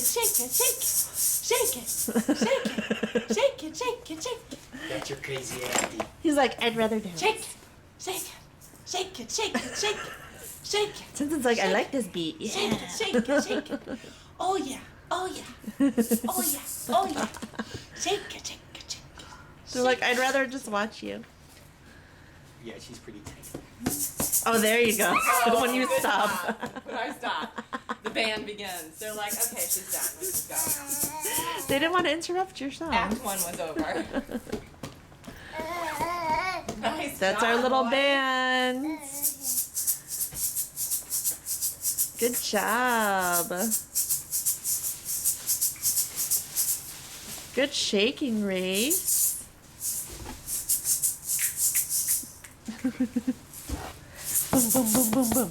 shake it, shake it, shake it, shake it, shake it, shake it, shake it. That's your crazy auntie. He's like, I'd rather dance. Shake it, shake it, shake it, shake it, shake it, shake it. Simpson's like, I Shake like this beat. Shake Yeah. it, shake it, shake it. Oh yeah, oh yeah, oh yeah, oh yeah. Shake it, shake it, shake it. They're like, I'd rather just watch you. Yeah, she's pretty tight. Oh, there you go. When you Good stop. job. When I stop, the band begins. They're like, okay, she's done. Let's go. They didn't want to interrupt your song. Act 1 was over. Nice That's job, our little boy. band. Good job. Good shaking, Race. Boom, boom, boom, boom, boom.